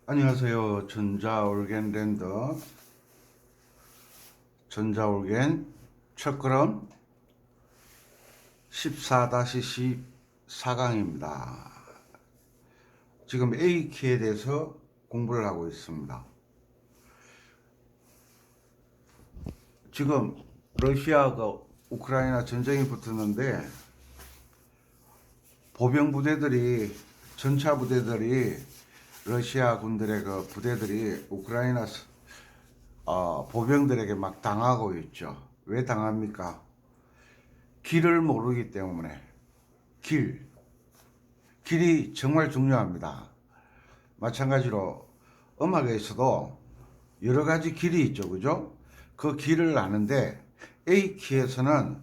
안녕하세요. 전자올겐 첫걸음 14-14강입니다. 지금 A키에 대해서 공부를 하고 있습니다. 지금 러시아가 우크라이나 전쟁이 붙었는데 보병 부대들이, 전차 부대들이, 러시아 군들의 그 부대들이 우크라이나 보병들에게 막 당하고 있죠. 왜 당합니까? 길을 모르기 때문에. 길이 정말 중요합니다. 마찬가지로 음악에서도 여러 가지 길이 있죠. 그죠? 그 길을 아는데 A키에서는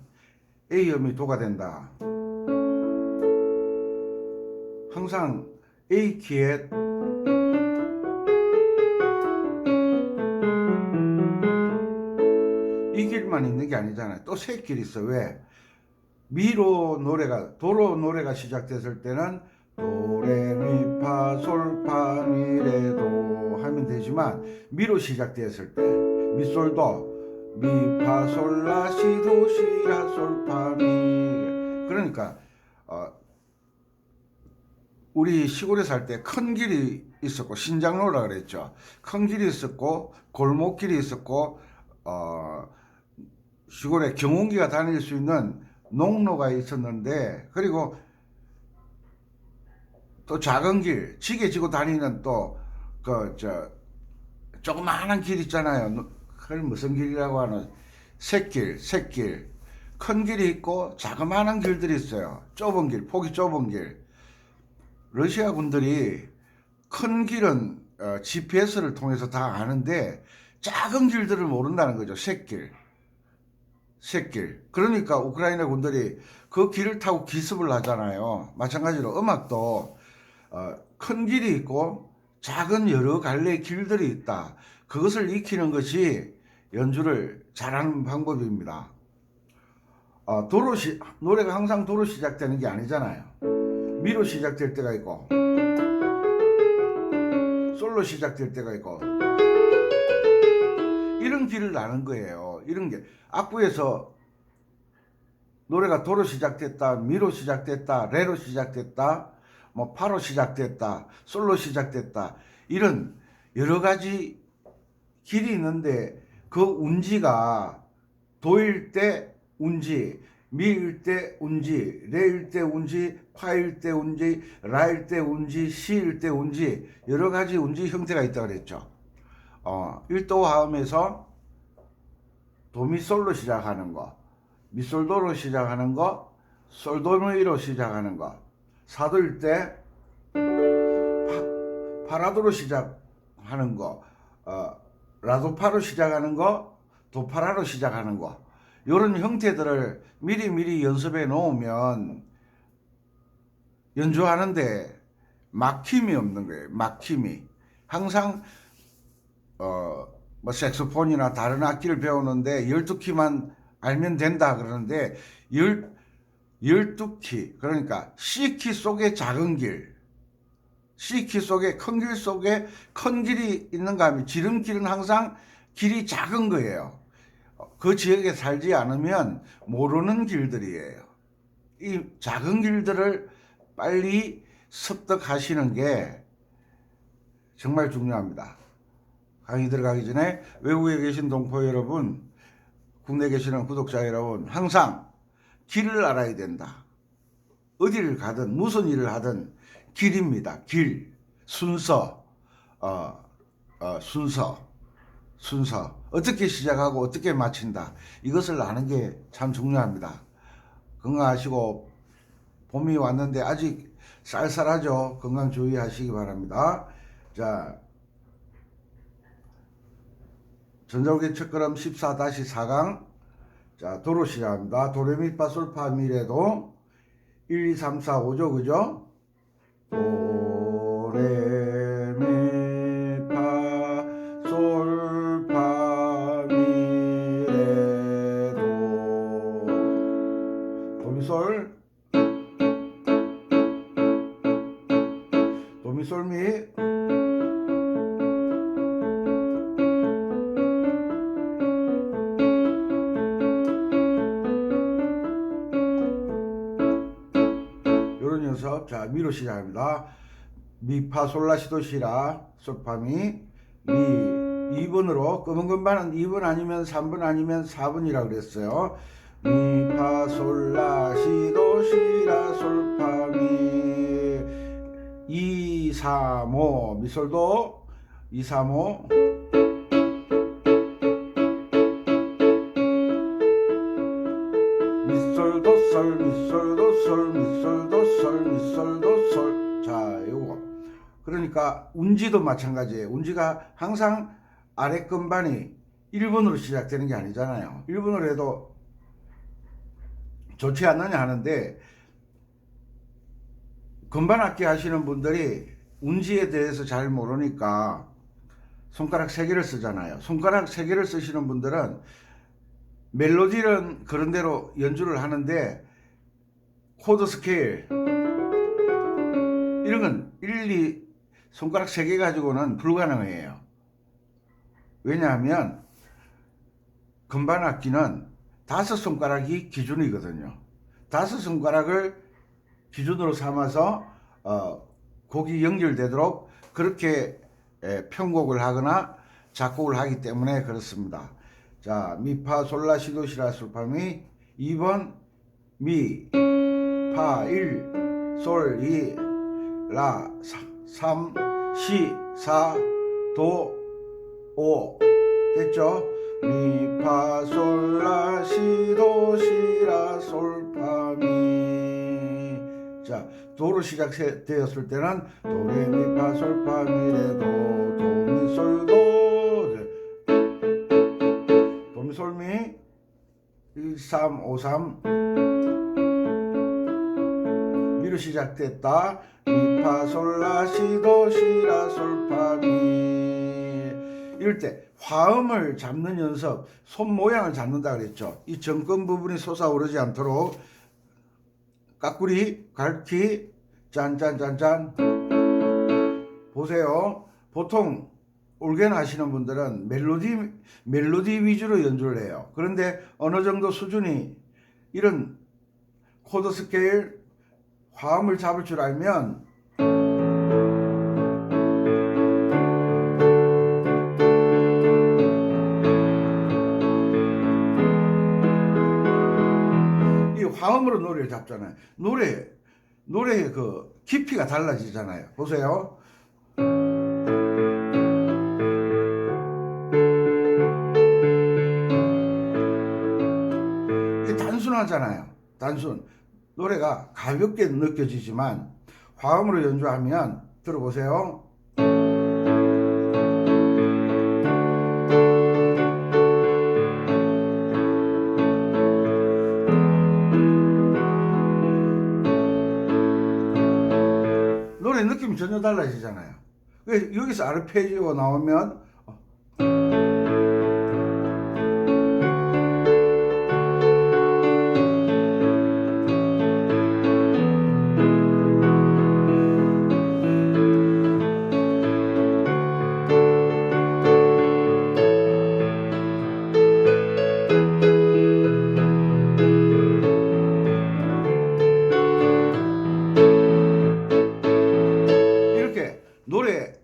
A음이 도가 된다. 항상 A키에 이 길만 있는 게 아니잖아요. 또 세 길이 있어. 왜? 도로 노래가 시작됐을 때는 도레미파솔파미레도 하면 되지만 미로 시작됐을 때 미솔도 미파솔라시도시라솔파미, 그러니까 우리 시골에 살 때 큰 길이 있었고 신장로라 그랬죠. 큰 길이 있었고 골목길이 있었고 시골에 경운기가 다닐 수 있는 농로가 있었는데, 그리고 또 작은 길, 지게 지고 다니는 또 조그마한 길 있잖아요. 그걸 무슨 길이라고 하는, 샛길. 큰 길이 있고 자그마한 길들이 있어요. 좁은 길, 폭이 좁은 길. 러시아 군들이 큰 길은 GPS를 통해서 다 아는데 작은 길들을 모른다는 거죠. 샛길. 그러니까 우크라이나 군들이 그 길을 타고 기습을 하잖아요. 마찬가지로 음악도 큰 길이 있고 작은 여러 갈래의 길들이 있다. 그것을 익히는 것이 연주를 잘하는 방법입니다. 노래가 항상 도로 시작되는 게 아니잖아요. 미로 시작될 때가 있고 솔로 시작될 때가 있고, 이런 길을 아는 거예요. 이런 게 악부에서 노래가 도로 시작됐다, 미로 시작됐다, 레로 시작됐다, 뭐 파로 시작됐다, 솔로 시작됐다, 이런 여러 가지 길이 있는데 그 운지가 도일 때 운지, 미일 때 운지, 레일 때 운지, 파일 때 운지, 라일 때 운지, 시일 때 운지, 여러 가지 운지 형태가 있다고 그랬죠. 1도 화음에서 도미솔로 시작하는 거, 미솔도로 시작하는 거, 솔도미로 시작하는 거, 사도일 때 파라도로 시작하는 거, 라도파로 시작하는 거, 도파라로 시작하는 거, 이런 형태들을 미리 연습해 놓으면 연주하는데 막힘이 없는 거예요. 막힘이. 항상 뭐 색소폰이나 다른 악기를 배우는데 12키만 알면 된다 그러는데 12키, 그러니까 C키 속에 작은 길, C키 속에 큰 길 속에 큰 길이 있는가 하면 지름길은 항상 길이 작은 거예요. 그 지역에 살지 않으면 모르는 길들이에요. 이 작은 길들을 빨리 습득하시는 게 정말 중요합니다. 강의 들어가기 전에 외국에 계신 동포 여러분, 국내에 계시는 구독자 여러분, 항상 길을 알아야 된다. 어디를 가든 무슨 일을 하든 길입니다. 길, 순서, 순서. 어떻게 시작하고 어떻게 마친다. 이것을 아는 게 참 중요합니다. 건강하시고, 봄이 왔는데 아직 쌀쌀하죠. 건강 주의하시기 바랍니다. 자, 전자올겐 첫걸음 14-4강. 자, 도로 시작합니다. 도레미파솔파미레도 1, 2, 3, 4, 5죠. 그죠? 도레미파솔파미레도 도미솔, 도미솔미, 미로 시작합니다. 미, 파, 솔, 라, 시, 도, 시, 라, 솔, 파, 미, 미. 2번으로, 검은 건반은 2번 아니면 3번 아니면 4번이라고 그랬어요. 미, 파, 솔, 라, 시, 도, 시, 라, 솔, 파, 미. 2, 3, 5, 미솔도, 2, 3, 5. 미솔도 솔, 미솔도 솔, 미솔도 솔, 미솔도 솔. 자, 요거. 그러니까 운지도 마찬가지예요. 운지가 항상 아래 건반이 1번으로 시작되는 게 아니잖아요. 1번으로 해도 좋지 않느냐 하는데, 건반 악기 하시는 분들이 운지에 대해서 잘 모르니까 손가락 3개를 쓰잖아요. 손가락 3개를 쓰시는 분들은 멜로디는 그런 대로 연주를 하는데 코드 스케일 이런 건 1, 2 손가락 3개 가지고는 불가능해요. 왜냐하면 건반 악기는 5손가락이 기준이거든요. 5손가락을 기준으로 삼아서 곡이 연결되도록 그렇게 편곡을 하거나 작곡을 하기 때문에 그렇습니다. 자, 미, 파, 솔, 라, 시, 도, 시, 라, 솔, 파, 미. 2번 미, 파, 1, 솔, 2, 라, 3, 시, 4, 도, 5. 됐죠? 미, 파, 솔, 라, 시, 도, 시, 라, 솔, 파, 미. 자, 도로 시작되었을 때는 도, 레, 미, 파, 솔, 파, 미, 레, 도, 도, 미, 솔, 도, 도, 미, 솔, 미, 1, 3, 5, 3. 미로 시작됐다. 미, 파, 솔, 라, 시, 도, 시, 라, 솔, 파, 미. 이럴 때 화음을 잡는 연습, 손 모양을 잡는다 그랬죠. 이 정권 부분이 솟아오르지 않도록 까꾸리, 갈퀴, 짠짠짠짠. 보세요. 보통 올겐 하시는 분들은 멜로디 위주로 연주를 해요. 그런데 어느 정도 수준이 이런 코드 스케일, 화음을 잡을 줄 알면 이 화음으로 노래를 잡잖아요. 노래의 그 깊이가 달라지잖아요. 보세요. 이게 단순하잖아요. 단순. 노래가 가볍게 느껴지지만 화음으로 연주하면 들어보세요. 노래 느낌이 전혀 달라지잖아요. 여기서 아르페지오 나오면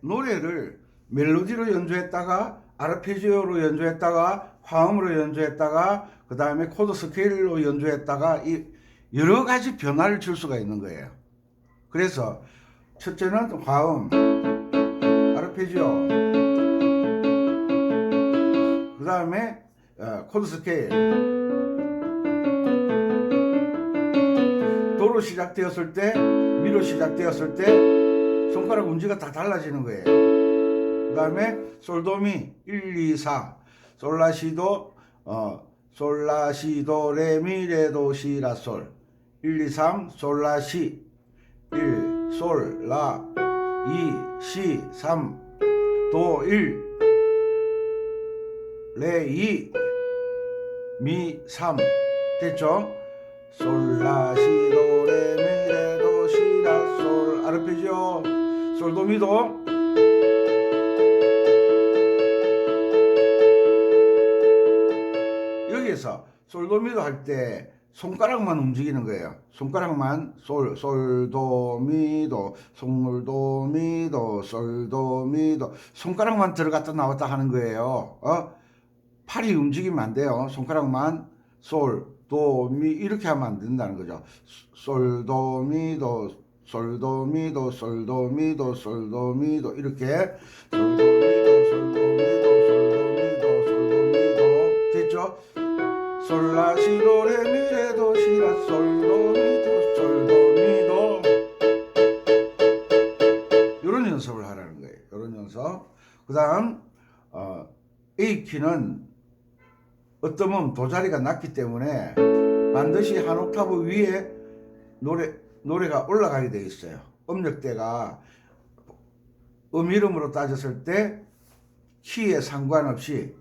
노래를 멜로디로 연주했다가 아르페지오로 연주했다가 화음으로 연주했다가 그 다음에 코드 스케일로 연주했다가 이 여러 가지 변화를 줄 수가 있는 거예요. 그래서 첫째는 화음, 아르페지오, 그 다음에 코드 스케일. 도로 시작되었을 때, 미로 시작되었을 때 손가락 운지가 다 달라지는 거예요. 그 다음에 솔도미 1, 2, 4 솔라시도 솔라시도 레미 레도 시 라 솔 1, 2, 3 솔라시 1 솔라 2 시 3 도 1 레 2 미 3. 됐죠? 솔라시도 레미 레도 시 라 솔 아르페지오 솔도미도 여기에서 솔도미도 할 때 손가락만 움직이는 거예요. 손가락만 솔도미도 솔도미도 솔도미도 손가락만 들어갔다 나왔다 하는 거예요. 팔이 움직이면 안 돼요. 손가락만 솔도미 이렇게 하면 안 된다는 거죠. 솔도미도 솔도미도 솔도미도 솔도미도 이렇게 솔도미도 솔도미도 솔도미도 솔도미도 됐죠? 솔라시도 레미레도 시라 솔도미도 솔도미도 이런 연습을 하라는 거예요. 이런 연습. 그 다음 A키는 어떠면 도자리가 낮기 때문에 반드시 한 옥타브 위에 노래가 올라가게 되어 있어요. 음역대가 이름으로 따졌을 때 키에 상관없이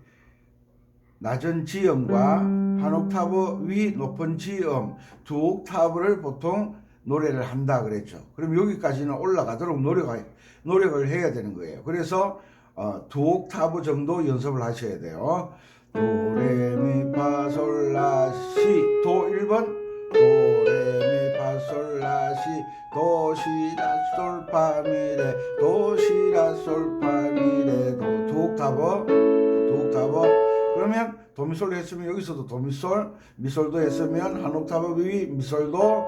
낮은 지음과 한 옥타브 위 높은 지음 두 옥타브를 보통 노래를 한다 그랬죠. 그럼 여기까지는 올라가도록 노력을 해야 되는 거예요. 그래서 두 옥타브 정도 연습을 하셔야 돼요. 도레미파솔라시 도 1번 도레미파솔라시 도시라솔파미레 도시라솔파미레 두 옥타브 그러면 도미솔도 했으면 여기서도 도미솔 미솔도 했으면 한 옥타브 위 미솔도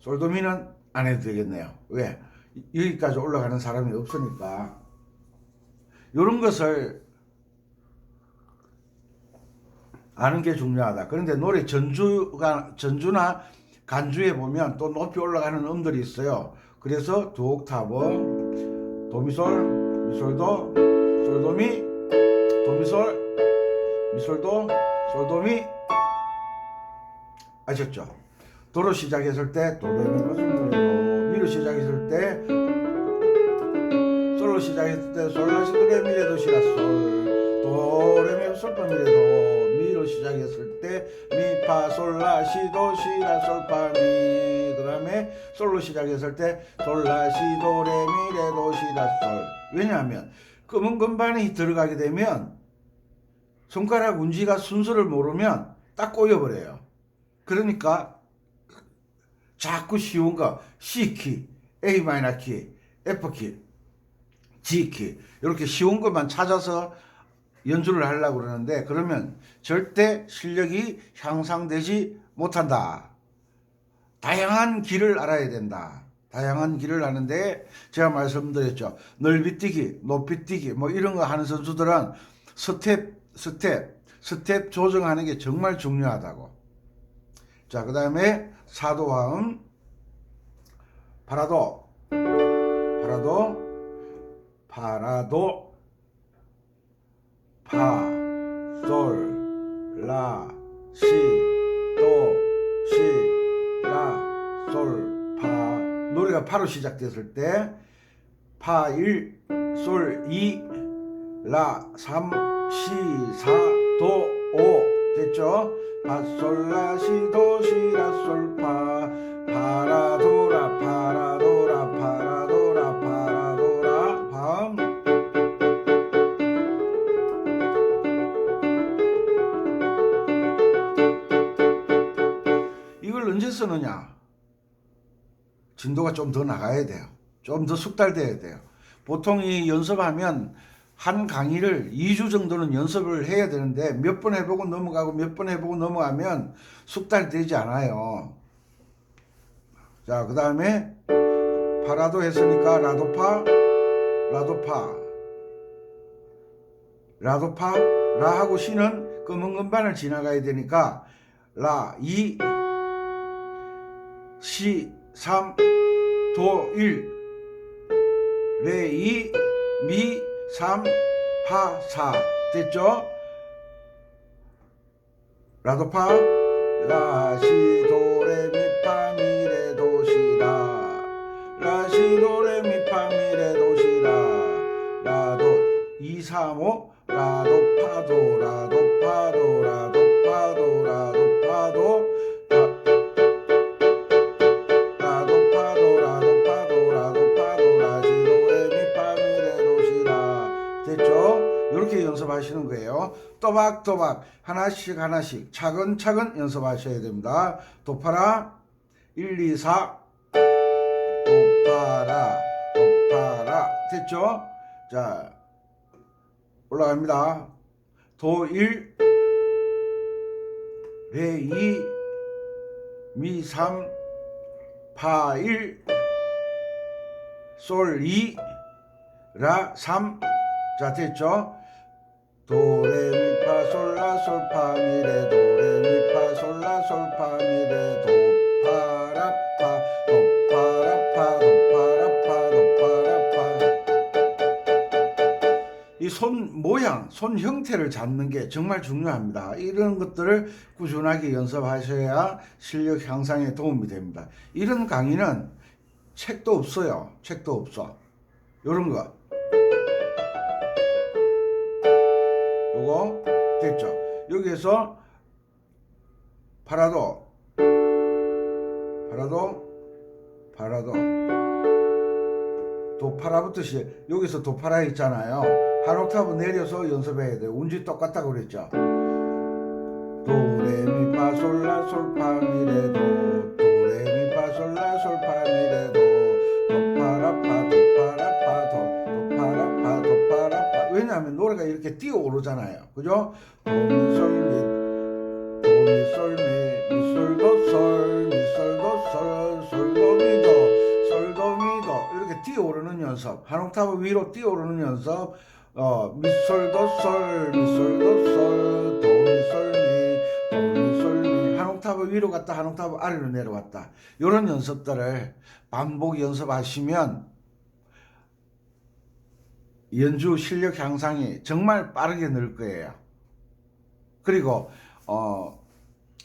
솔도미는 안 해도 되겠네요. 왜? 여기까지 올라가는 사람이 없으니까. 이런 것을 아는 게 중요하다. 그런데 노래 전주나 간주에 보면 또 높이 올라가는 음들이 있어요. 그래서 두 옥타브 도미솔 미솔도 솔도미 도미솔 미솔도 솔도미 아셨죠? 도로 시작했을 때 도레미파솔도 미로 시작했을 때 솔로 시작했을 때 솔라시도레미레도 시라솔 도레미솔파미레도 미로 시작했을 때 미파솔라시도 시라솔파미 그 다음에 솔로 시작했을 때 솔라시도레미레도 시라솔 왜냐하면 검은 건반이 들어가게 되면 손가락 운지가 순서를 모르면 딱 꼬여버려요. 그러니까 자꾸 쉬운 거 C키, A마이너키, F키, G키 이렇게 쉬운 것만 찾아서 연주를 하려고 그러는데 그러면 절대 실력이 향상되지 못한다. 다양한 길을 알아야 된다. 다양한 길을 아는데 제가 말씀드렸죠. 넓이뛰기, 높이뛰기 뭐 이런 거 하는 선수들은 스텝 조정하는 게 정말 중요하다고. 자, 그 다음에 사도화음 파라도 파, 솔, 라, 시, 도, 시, 라, 솔, 파 노래가 파로 시작됐을 때 파 1, 솔 2, 라 3, 시 4, 도 5 됐죠? 파, 솔, 라, 시, 도, 시, 라, 솔, 파 파라도라 파라도라 파라도라 파라도라 다음 이걸 언제 쓰느냐? 진도가 좀 더 나가야 돼요. 좀 더 숙달돼야 돼요. 보통 이 연습하면 한 강의를 2주 정도는 연습을 해야 되는데 몇 번 해보고 넘어가고 몇 번 해보고 넘어가면 숙달되지 않아요. 자, 그 다음에 파라도 했으니까 라도파 라하고 시는 검은 건반을 지나가야 되니까 라 2, 시 3, 도 1, 레 2, 미 3, 파 4 됐죠? 라도파 라시 도레미파 미레도 시라 라시 도레미파 미레도 시라 라도 2, 3, 5 라도파도 라도파도 라도파도 라도파도 라도파도 라도파도 라도파도 라시 도레미파 미레도 시라 됐죠? 이렇게 이렇게 연습하시는 거예요. 또박또박 하나씩 하나씩 차근차근 연습하셔야 됩니다. 도파라 1, 2, 4 도파라 도파라 됐죠? 자 올라갑니다. 도 1 레 2 미 3 파 1 솔 2 라 3 자 됐죠? 도레미파솔라솔파미레 도레미파솔라솔파미레 도파라파 도파라파 도파라파 도파라파 이 손 모양, 손 형태를 잡는 게 정말 중요합니다. 이런 것들을 꾸준하게 연습하셔야 실력 향상에 도움이 됩니다. 이런 강의는 책도 없어요. 책도 없어. 요런 거 요거 됐죠? 여기에서 파라도 도파라부터 여기서 도파라 있잖아요. 한 옥타브 내려서 연습해야 돼요. 운지 똑같다고 그랬죠? 도레미파솔라솔파미레도 도레미파솔라솔파미레도 도파라파 도파라파 도파라파 도파라파 왜냐하면 노래가 이렇게 뛰어오르잖아요. 그죠? 도미솔미 도미솔미 미솔도솔 미솔도솔 솔도미도 솔도미도 이렇게 뛰어오르는 연습 한 옥타브 위로 뛰어오르는 연습 미솔도솔 미솔도솔 도미솔미 도미솔미 한 옥타브 위로 갔다 한 옥타브 아래로 내려왔다 이런 연습들을 반복 연습하시면 연주 실력 향상이 정말 빠르게 늘 거예요. 그리고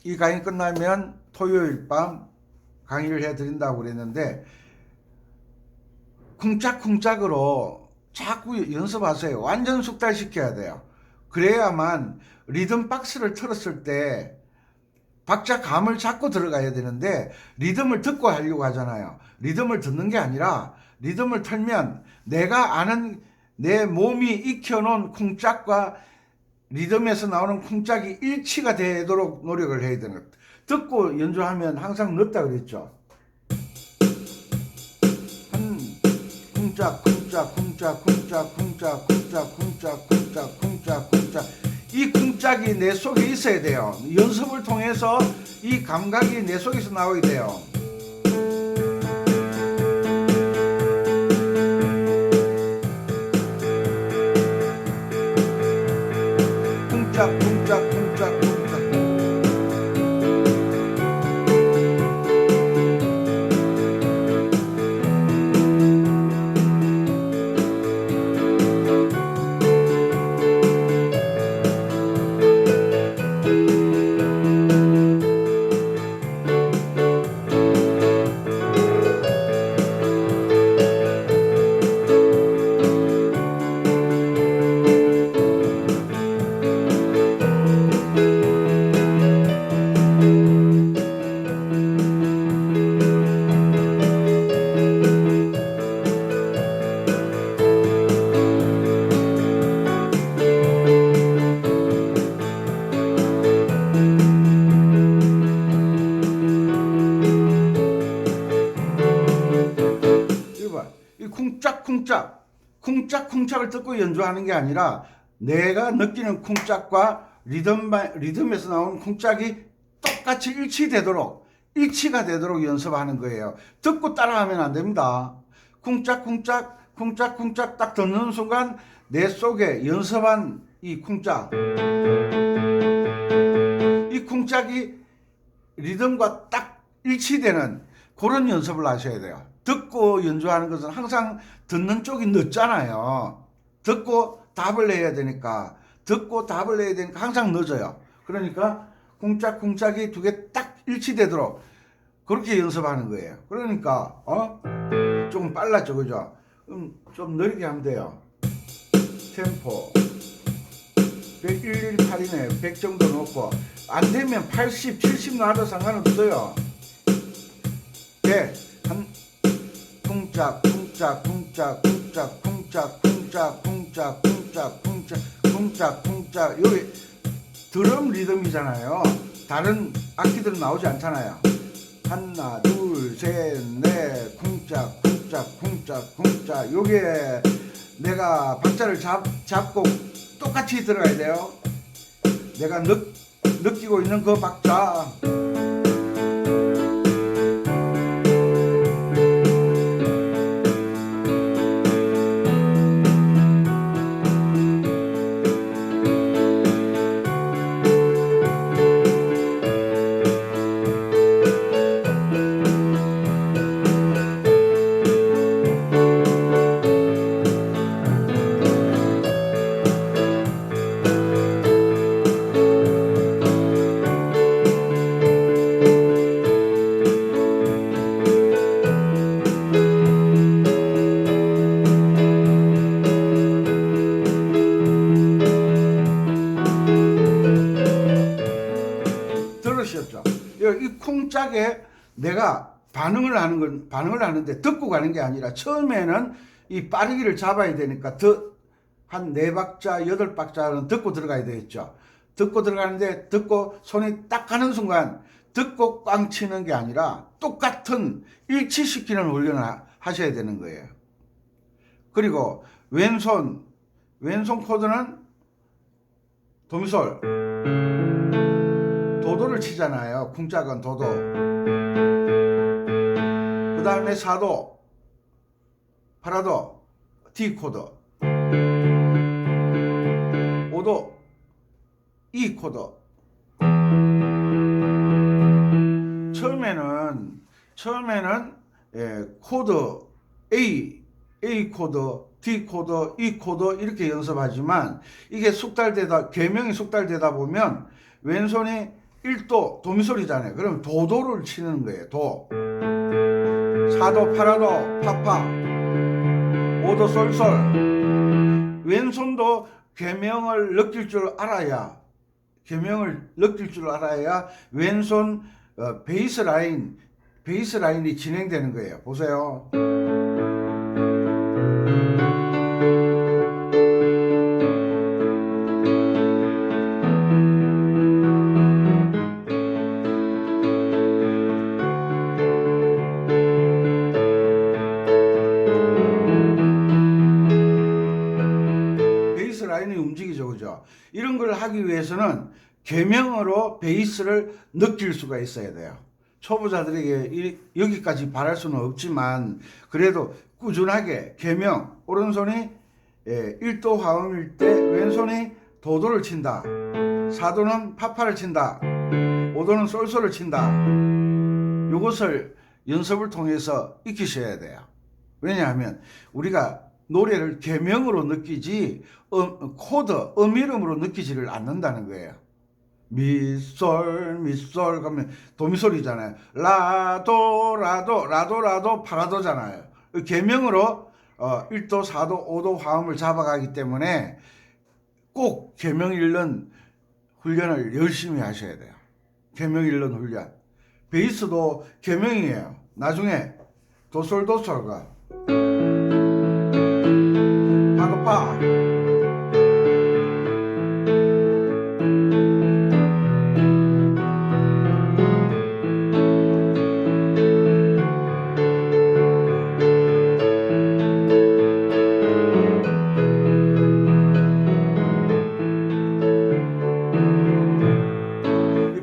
이 강의 끝나면 토요일 밤 강의를 해드린다고 그랬는데 쿵짝쿵짝으로 자꾸 연습하세요. 완전 숙달시켜야 돼요. 그래야만 리듬 박스를 틀었을 때 박자 감을 잡고 들어가야 되는데 리듬을 듣고 하려고 하잖아요. 리듬을 듣는 게 아니라 리듬을 틀면 내가 아는 내 몸이 익혀놓은 쿵짝과 리듬에서 나오는 쿵짝이 일치가 되도록 노력을 해야 되는 것. 듣고 연주하면 항상 늦다 그랬죠. 쿵짝 쿵짝 쿵짝 쿵짝 쿵짝 쿵짝 쿵짝 쿵짝 쿵짝 쿵짝 이 쿵짝이 내 속에 있어야 돼요. 연습을 통해서 이 감각이 내 속에서 나와야 돼요. 쿵짝 쿵짝 쿵짝 쿵짝 쿵짝쿵짝을 듣고 연주하는 게 아니라 내가 느끼는 쿵짝과 리듬에서 나오는 쿵짝이 똑같이 일치가 되도록 연습하는 거예요. 듣고 따라하면 안 됩니다. 쿵짝쿵짝 쿵짝쿵짝 딱 듣는 순간 내 속에 연습한 이 쿵짝이 리듬과 딱 일치되는 그런 연습을 하셔야 돼요. 듣고 연주하는 것은 항상 듣는 쪽이 늦잖아요. 듣고 답을 해야 되니까 항상 늦어요. 그러니까 쿵짝쿵짝이 두 개 딱 일치되도록 그렇게 연습하는 거예요. 그러니까 조금 빨랐죠, 그죠? 좀 느리게 하면 돼요. 템포 118이네 100 정도 놓고 안 되면 80, 70 놔도 상관없어요. 100 쿵짝 쿵짝 쿵짝 쿵짝 쿵짝 쿵짝 쿵짝 쿵짝 쿵짝 쿵짝 쿵짝 여기 드럼 리듬이잖아요. 다른 악기들은 나오지 않잖아요. 하나 둘 셋 넷 쿵짝 쿵짝 쿵짝 쿵짝 요게 내가 박자를 잡고 똑같이 들어가야 돼요. 내가 느끼고 있는 그 박자. 들으셨죠? 이 쿵짝에 내가 반응을 하는데 듣고 가는 게 아니라 처음에는 이 빠르기를 잡아야 되니까 한 4박자, 8박자는 듣고 들어가야 되겠죠. 듣고 들어가는데 듣고 손이 딱 가는 순간 듣고 꽝 치는 게 아니라 똑같은 일치시키는 훈련을 하셔야 되는 거예요. 그리고 왼손 코드는 도미솔 도도를 치잖아요. 쿵짝은 도도. 그 다음에 사도, 파라도, D 코드, 오도, E 코드. 처음에는 코드 A 코드, D 코드, E 코드 이렇게 연습하지만 이게 계명이 숙달되다 보면 왼손이 1도 도미솔이잖아요. 그럼 도도를 치는 거예요. 도. 사도, 파라도, 파파, 오도, 솔솔. 왼손도 계명을 느낄 줄 알아야 왼손 베이스 라인이 진행되는 거예요. 보세요. 라인이 움직이죠. 그죠? 이런 걸 하기 위해서는 계명으로 베이스를 느낄 수가 있어야 돼요. 초보자들에게 여기까지 바랄 수는 없지만 그래도 꾸준하게 계명, 오른손이 1도 화음일 때 왼손이 도도를 친다. 사도는 파파를 친다. 오도는 솔솔을 친다. 이것을 연습을 통해서 익히셔야 돼요. 왜냐하면 우리가 노래를 계명으로 느끼지 코드, 이름으로 느끼지를 않는다는 거예요. 미솔 그러면 도미솔이잖아요. 라도 파라도잖아요. 계명으로 1도, 4도, 5도 화음을 잡아가기 때문에 꼭 계명 읽는 훈련을 열심히 하셔야 돼요. 계명 읽는 훈련. 베이스도 계명이에요. 나중에 도솔가 파도파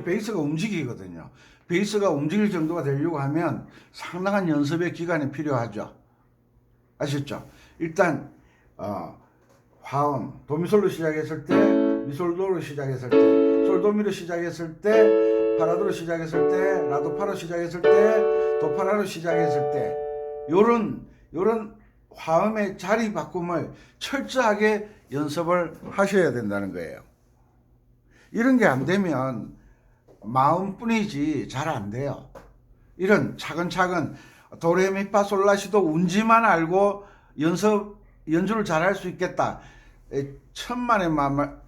베이스가 움직이거든요. 베이스가 움직일 정도가 되려고 하면 상당한 연습의 기간이 필요하죠. 아셨죠? 일단 화음 도미솔로 시작했을 때, 미솔도로 시작했을 때, 솔도미로 시작했을 때, 파라도로 시작했을 때, 라도파로 시작했을 때, 도파라로 시작했을 때 요런 화음의 자리 바꿈을 철저하게 연습을 하셔야 된다는 거예요. 이런 게 안 되면 마음뿐이지 잘 안 돼요. 이런 차근차근 도레미파솔라시도 운지만 알고 연주를 잘 할 수 있겠다. 천만의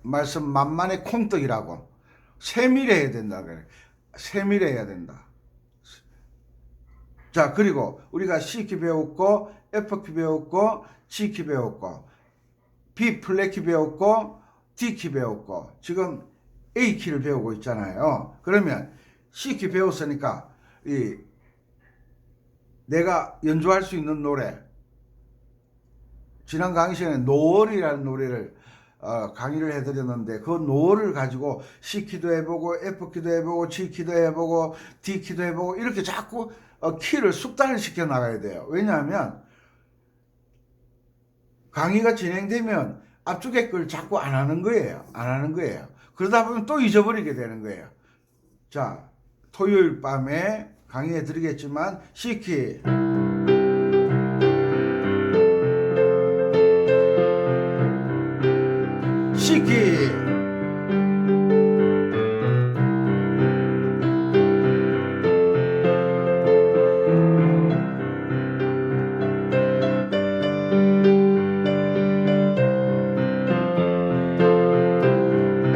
말씀 만만의 콩떡이라고. 세밀해야 된다 그래. 세밀해야 된다. 자, 그리고 우리가 C키 배웠고 F키 배웠고 G키 배웠고 B 플랫키 배웠고 D키 배웠고 지금 A키를 배우고 있잖아요. 그러면 C키 배웠으니까 내가 연주할 수 있는 노래, 지난 강의 시간에 노을이라는 노래를 강의를 해드렸는데 그 노을을 가지고 C키도 해보고 F키도 해보고 G키도 해보고 D키도 해보고 이렇게 자꾸 키를 숙달을 시켜 나가야 돼요. 왜냐하면 강의가 진행되면 앞쪽에 걸 자꾸 안 하는 거예요. 안 하는 거예요. 그러다 보면 또 잊어버리게 되는 거예요. 자, 토요일 밤에 강의해 드리겠지만 C키, C키,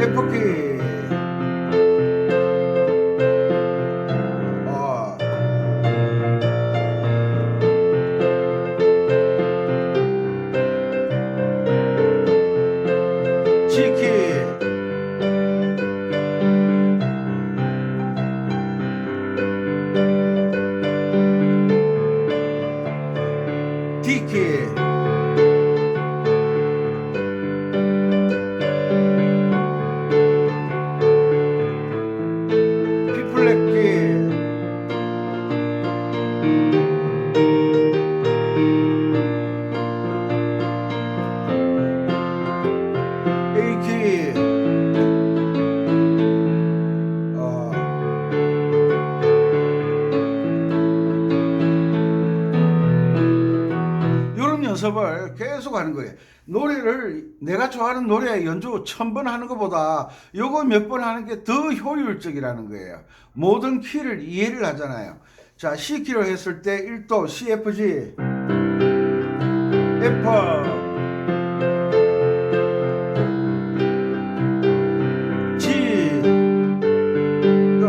F키, G키, D키, B플랫키, A키, 이런 연습을 계속 하는 거예요. 노래를 내가 좋아하는 노래 연주 1000번 하는 것보다 요거 몇 번 하는 게 더 효율적이라는 거예요. 모든 키를 이해를 하잖아요. 자, C키로 했을 때 1도 C, F, G, F,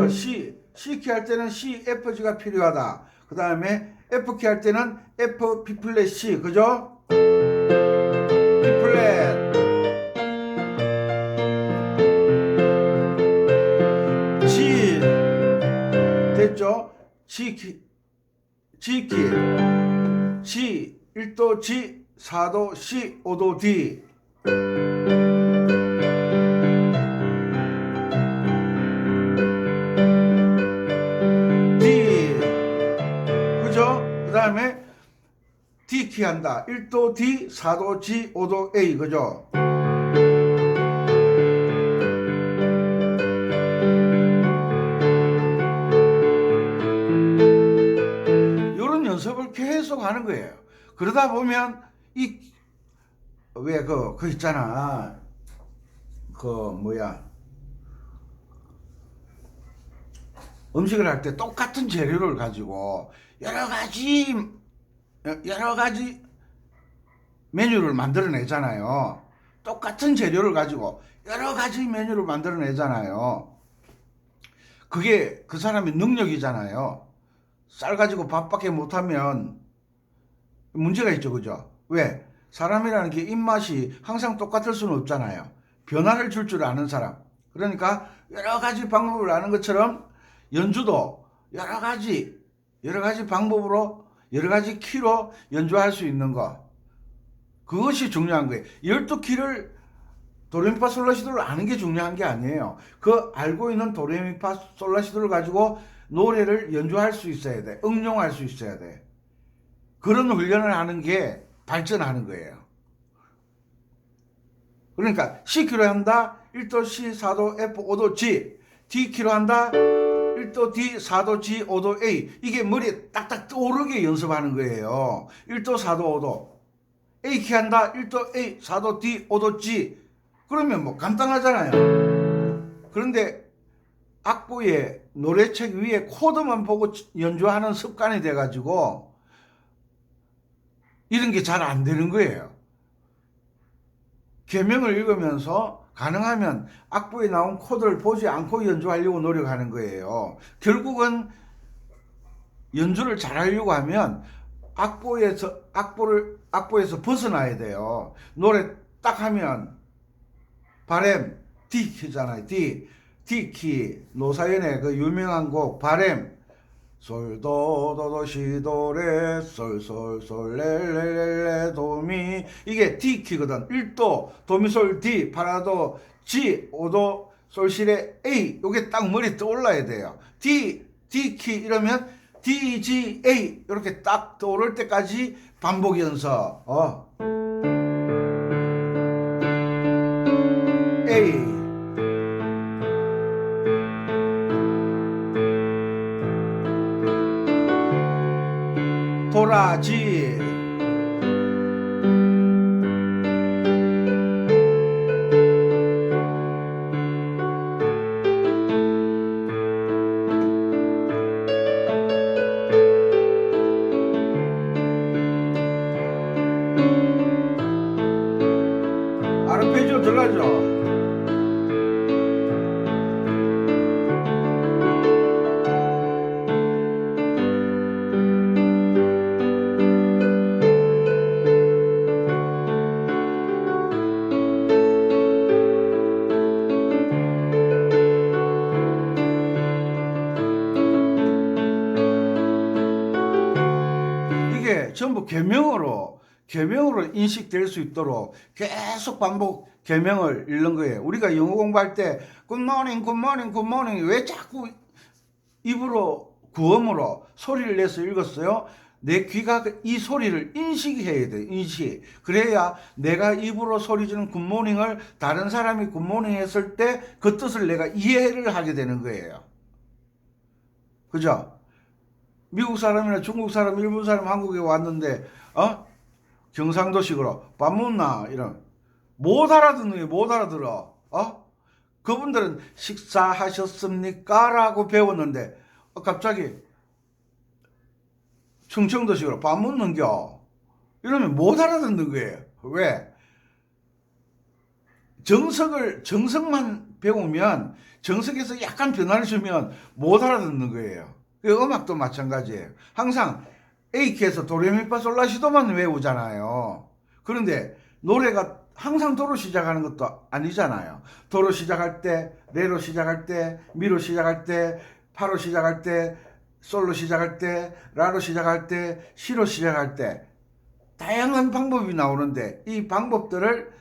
G, C키 할 때는 C, F, G가 필요하다. 그 다음에 F키 할 때는 F, B 플랫 C, 그죠? B 플랫, G, 됐죠? G키, G, 1도 G, 4도 C, 5도 D. D, 그죠? 그 다음에 D키 한다. 1도 D, 4도 G, 5도 A, 그죠? 이런 연습을 계속 하는 거예요. 그러다 보면 그 있잖아. 음식을 할 때 똑같은 재료를 가지고 여러 가지 메뉴를 만들어내잖아요. 똑같은 재료를 가지고 여러 가지 메뉴를 만들어내잖아요. 그게 그 사람의 능력이잖아요. 쌀 가지고 밥밖에 못하면 문제가 있죠, 그죠? 왜? 사람이라는 게 입맛이 항상 똑같을 수는 없잖아요. 변화를 줄 아는 사람. 그러니까 여러 가지 방법을 아는 것처럼 연주도 여러 가지 방법으로 여러 가지 키로 연주할 수 있는 것. 그것이 중요한 거예요. 12키를 도레미파솔라시도를 아는 게 중요한 게 아니에요. 그 알고 있는 도레미파솔라시도를 가지고 노래를 연주할 수 있어야 돼. 응용할 수 있어야 돼. 그런 훈련을 하는 게 발전하는 거예요. 그러니까 C키로 한다. 1도 C, 4도 F, 5도 G. D키로 한다. 1도 D, 4도 G, 5도 A. 이게 머리에 딱딱 떠오르게 연습하는 거예요. 1도, 4도, 5도. A키 한다. 1도 A, 4도 D, 5도 G. 그러면 뭐 간단하잖아요. 그런데 악보에 노래책 위에 코드만 보고 연주하는 습관이 돼가지고 이런 게 잘 안 되는 거예요. 계명을 읽으면서 가능하면 악보에 나온 코드를 보지 않고 연주하려고 노력하는 거예요. 결국은 연주를 잘하려고 하면 악보에서 벗어나야 돼요. 노래 딱 하면 바램 D 키잖아요. D 키. 노사연의 그 유명한 곡 바램 솔도도도 시도레 솔솔솔 레레레레 도미 이게 D 키거든. 1도 도미솔 D 파라도 G 5도 솔시레 A 요게 딱 머리 떠올라야 돼요. D 키 이러면 D G A 이렇게 딱 떠오를 때까지 반복 연습. A 도라지 아르페지오 들어가죠. 이게 전부 계명으로 인식될 수 있도록 계속 반복 계명을 읽는 거예요. 우리가 영어 공부할 때 굿모닝 굿모닝 굿모닝 왜 자꾸 입으로 구음으로 소리를 내서 읽었어요? 내 귀가 이 소리를 인식해야 돼. 인식. 그래야 내가 입으로 소리 지르는 굿모닝을 다른 사람이 굿모닝 했을 때 그 뜻을 내가 이해를 하게 되는 거예요. 그죠? 미국 사람이나 중국 사람, 일본 사람 한국에 왔는데 경상도식으로 밥 먹나 이런 못 알아듣는 거예요. 못 알아들어. 그분들은 식사하셨습니까? 라고 배웠는데 갑자기 충청도식으로 밥 먹는겨 이러면 못 알아듣는 거예요. 왜? 정석만 배우면 정석에서 약간 변화를 주면 못 알아듣는 거예요. 음악도 마찬가지예요. 항상 A키에서 도레미파솔라시도만 외우잖아요. 그런데 노래가 항상 도로 시작하는 것도 아니잖아요. 도로 시작할 때, 레로 시작할 때, 미로 시작할 때, 파로 시작할 때, 솔로 시작할 때, 라로 시작할 때, 시로 시작할 때 다양한 방법이 나오는데 이 방법들을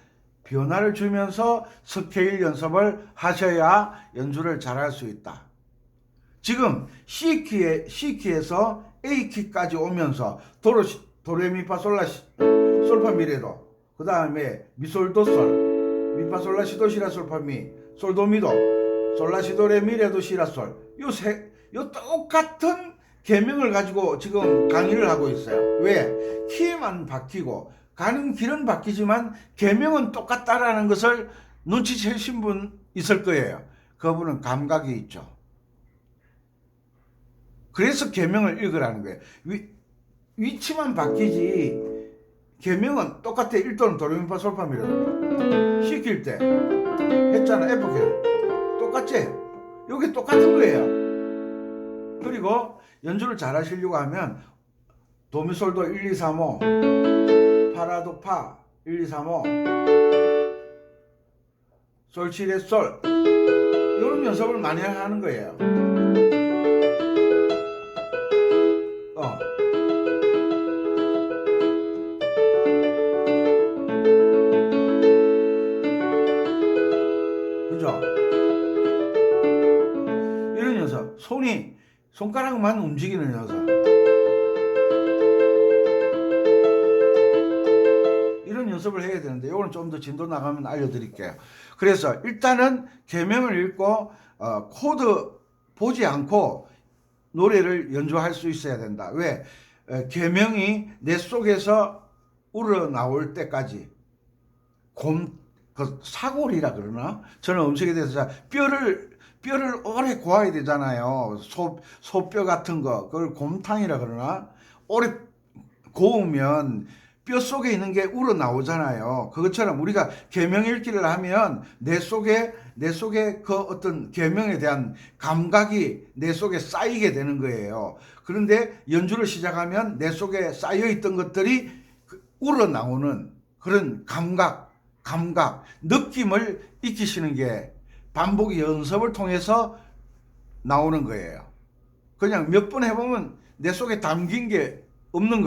변화를 주면서 스케일 연습을 하셔야 연주를 잘할 수 있다. 지금 C키에서 A키까지 오면서 도레미파솔라 솔파미레도 그 다음에 미솔도솔 미파솔라시도 시라솔파미 솔도미도 솔라시도레미레도 시라솔 요 똑같은 계명을 가지고 지금 강의를 하고 있어요. 왜? 키만 바뀌고 가는 길은 바뀌지만 계명은 똑같다라는 것을 눈치채신 분 있을 거예요. 그분은 감각이 있죠. 그래서 계명을 읽으라는 거예요. 위치만 바뀌지 계명은 똑같아. 1도는 도레미파 솔파미레도 시킬 때 했잖아. F키 똑같지? 여기 똑같은 거예요. 그리고 연주를 잘 하시려고 하면 도미솔도 1, 2, 3, 5 파라도 파 1, 2, 3, 5 솔치레 솔 이런 연습을 많이 하는 거예요. 그죠? 이런 연습 손가락만 움직이는 연습 이런 연습을 해야 되는데 이거는 좀 더 진도 나가면 알려드릴게요. 그래서 일단은 계명을 읽고 코드 보지 않고 노래를 연주할 수 있어야 된다. 왜? 계명이 내 속에서 우러나올 때까지 그 사골이라 그러나? 저는 음식에 대해서 뼈를 오래 고아야 되잖아요. 소뼈 같은 거 그걸 곰탕이라 그러나? 오래 고우면 뼈 속에 있는 게 우러나오잖아요. 그것처럼 우리가 계명 읽기를 하면 내 속에 그 어떤 계명에 대한 감각이 내 속에 쌓이게 되는 거예요. 그런데 연주를 시작하면 내 속에 쌓여있던 것들이 우러나오는 그런 감각, 감각, 느낌을 익히시는 게 반복 연습을 통해서 나오는 거예요. 그냥 몇 번 해보면 내 속에 담긴 게 없는